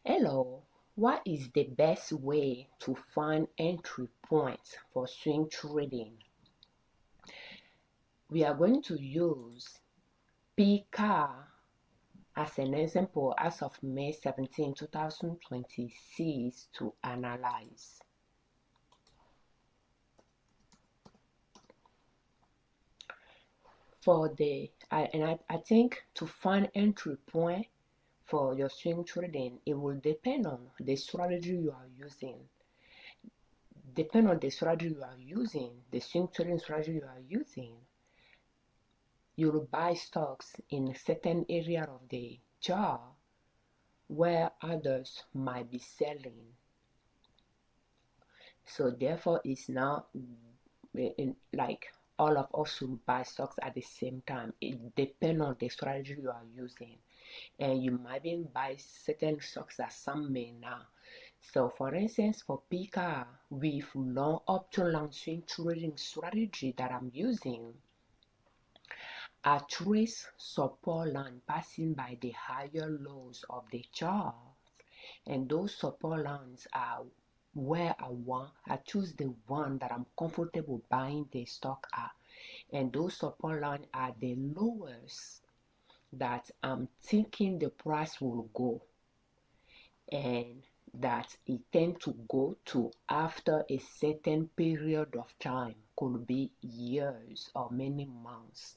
Hello, what is the best way to find entry points for swing trading? We are going to use PCAR as an example as of May 17, 2026 to analyze. I think to find entry point for your swing trading, it will depend on the strategy you are using. Depend on the strategy you are using, the swing trading strategy you are using. You will buy stocks in a certain area of the chart where others might be selling. So therefore, it's not like all of us should buy stocks at the same time. It depends on the strategy you are using, and you might even buy certain stocks that some may not. So for instance, for PCAR, with up-to-long swing trading strategy that I'm using, I trace support line passing by the higher lows of the chart, and those support lines are where I choose the one that I'm comfortable buying the stock at, and those support lines are the lowest that I'm thinking the price will go, and that it tends to go to after a certain period of time, could be years or many months,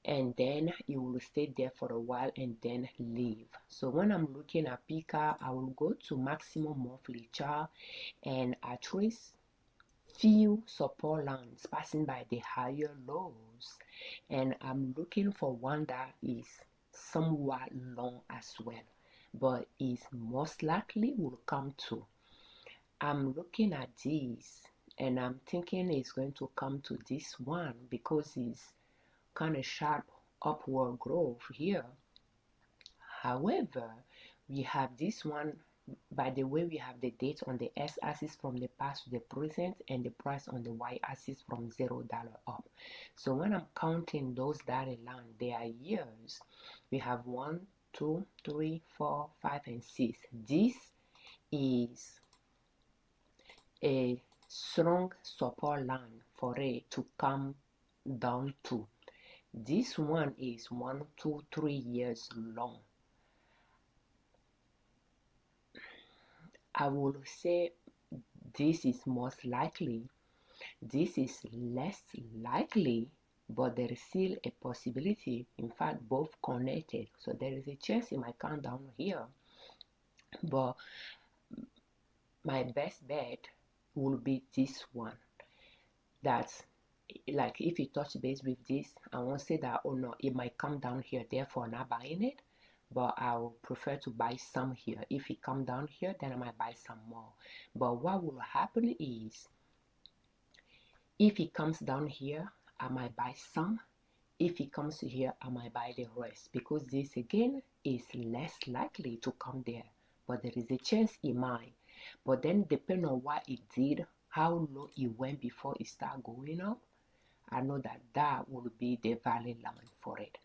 and then it will stay there for a while and then leave. So when I'm looking at PCAR, I will go to maximum monthly chart and I trace few support lines passing by the higher lows, and I'm looking for one that is somewhat long as well, but is most likely will come to. I'm looking at this and I'm thinking it's going to come to this one because it's kind of sharp upward growth here. However, we have this one. By the way, we have the date on the x-axis from the past to the present and the price on the y-axis from $0 up. So when I'm counting those dotted lines, they are years. We have 1, 2, 3, 4, 5, and 6. This is a strong support line for it to come down to. This one is 1, 2, 3 years long. I will say this is most likely. This is less likely, but there is still a possibility. In fact, both connected. So there is a chance it might come down here. But my best bet will be this one. That's like if you touch base with this, I won't say that, oh no, it might come down here, therefore I'm not buying it. But I will prefer to buy some here. If it come down here, then I might buy some more. But what will happen is, if it comes down here, I might buy some. If it comes to here, I might buy the rest, because this again is less likely to come there, but there is a chance it might. But then depending on what it did, how low it went before it started going up, I know that that will be the value line for it.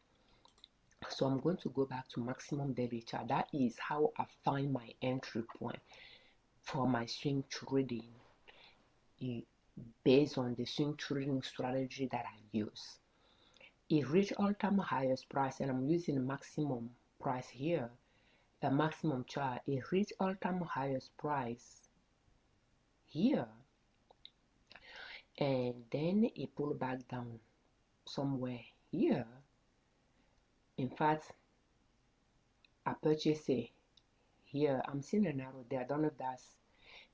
So I'm going to go back to maximum daily chart. That is how I find my entry point for my swing trading, based on the swing trading strategy that I use. It reached all-time highest price, and I'm using the maximum price here, the maximum chart. It reached all-time highest price here, and then it pulled back down somewhere here. In fact, I purchased it here. I'm seeing an arrow there. I don't know if that's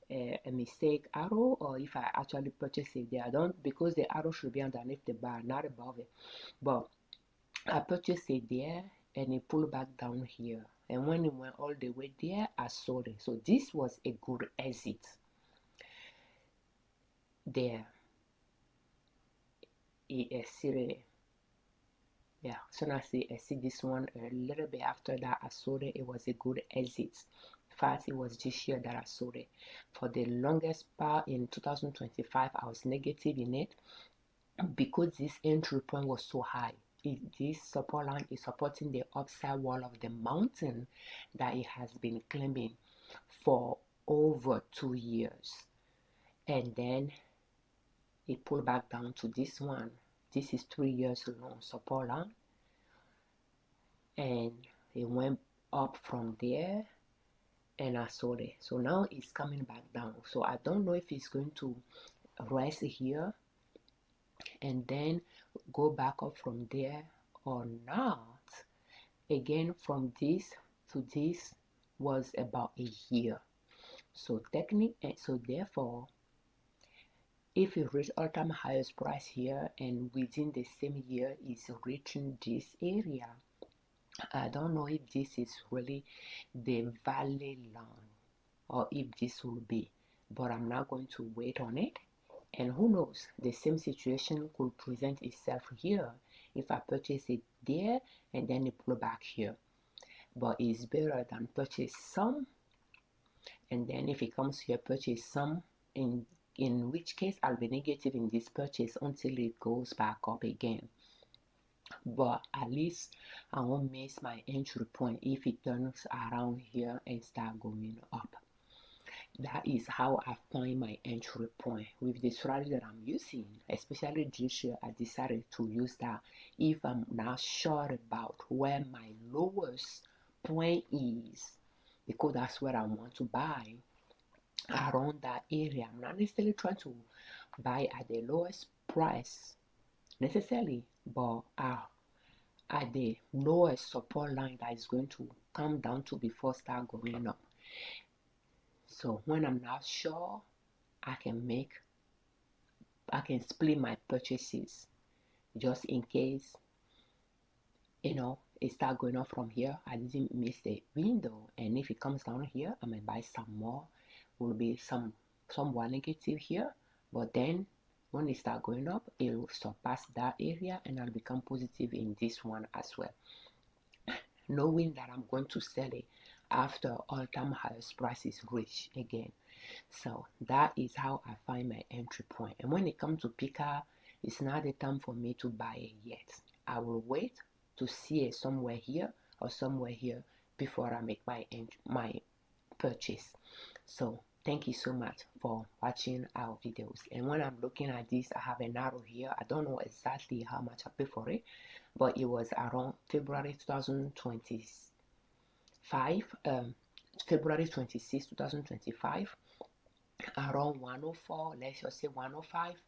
a mistake arrow or if I actually purchased it there. I don't, because the arrow should be underneath the bar, not above it. But I purchased it there and it pulled back down here. And when it went all the way there, I sold it. So this was a good exit there. It exceeded. Yeah, so I see this one a little bit after that I sold it. It was a good exit. In fact, it was this year that I sold it. For the longest part in 2025, I was negative in it because this entry point was so high. this support line is supporting the upside wall of the mountain that it has been climbing for over 2 years. And then it pulled back down to this one. This is 3 years long support line, and it went up from there, and I sold it. So now it's coming back down. So I don't know if it's going to rest here and then go back up from there or not. Again, from this to this was about a year. So therefore, if you reach all-time highest price here and within the same year is reaching this area, I don't know if this is really the valley line or if this will be, but I'm not going to wait on it. And who knows, the same situation could present itself here if I purchase it there and then it pull back here. But it's better than purchase some and then if it comes here purchase some, in which case I'll be negative in this purchase until it goes back up again. But at least I won't miss my entry point if it turns around here and start going up. That is how I find my entry point with the strategy that I'm using. Especially this year, I decided to use that if I'm not sure about where my lowest point is, because that's where I want to buy around that area. I'm not necessarily trying to buy at the lowest price necessarily, but at the lowest support line that is going to come down to before start going up. So when I'm not sure, I can split my purchases just in case, it start going up from here. I didn't miss the window, and if it comes down here, I may buy some more. Will be somewhat negative here, but then when it start going up, it will surpass that area and I'll become positive in this one as well, knowing that I'm going to sell it after all-time highest price is reached again. So that is how I find my entry point. And when it comes to PCAR, it's not the time for me to buy it yet. I will wait to see it somewhere here or somewhere here before I make my purchase. So thank you so much for watching our videos. And when I'm looking at this, I have an arrow here. I don't know exactly how much I paid for it, but it was around February 2025, February 26, 2025, around 104, let's just say 105,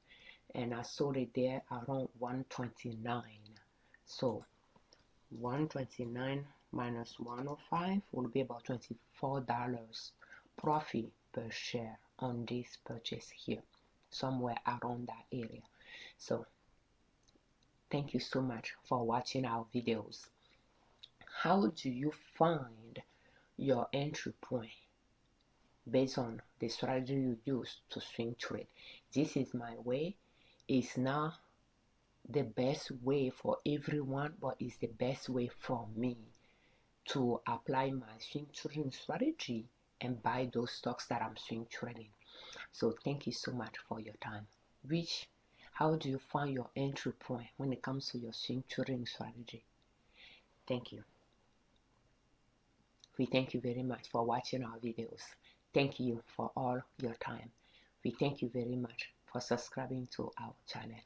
and I sold it there around 129. So 129 minus 105 will be about $24 profit per share on this purchase here, somewhere around that area. So thank you so much for watching our videos. How do you find your entry point based on the strategy you use to swing trade? This is my way. It's not the best way for everyone, but it's the best way for me to apply my swing trading strategy and buy those stocks that I'm swing trading. So thank you so much for your time. How do you find your entry point when it comes to your swing trading strategy? Thank you. We thank you very much for watching our videos. Thank you for all your time. We thank you very much for subscribing to our channel.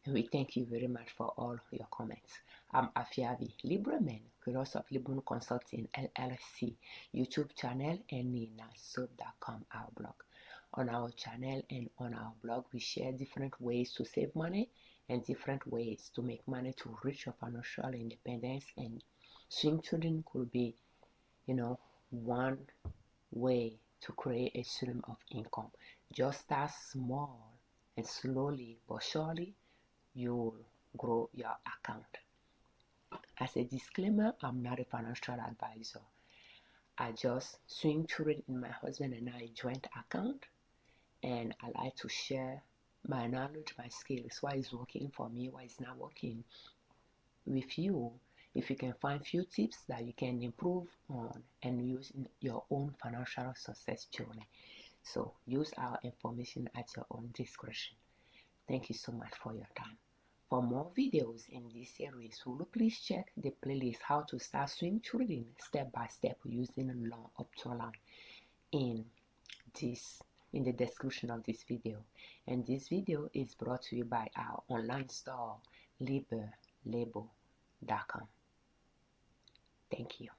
And we thank you very much for all your comments. I'm Afiavi Liberman, creator of Liberman Consulting L.L.C. YouTube channel and ninasub.com, our blog. On our channel and on our blog, we share different ways to save money and different ways to make money to reach your financial independence. And swing trading could be, one way to create a stream of income. Just start small and slowly but surely you'll grow your account. As a disclaimer, I'm not a financial advisor. I just swing trade in my husband and I joint account, and I like to share my knowledge, my skills, what is working for me, what is not working with you. If you can find few tips that you can improve on and use in your own financial success journey. So use our information at your own discretion. Thank you so much for your time. For more videos in this series, will you please check the playlist How to Start Swing Trading Step by Step Using a Long Option Line in the description of this video. And this video is brought to you by our online store, Liberman.com. Thank you.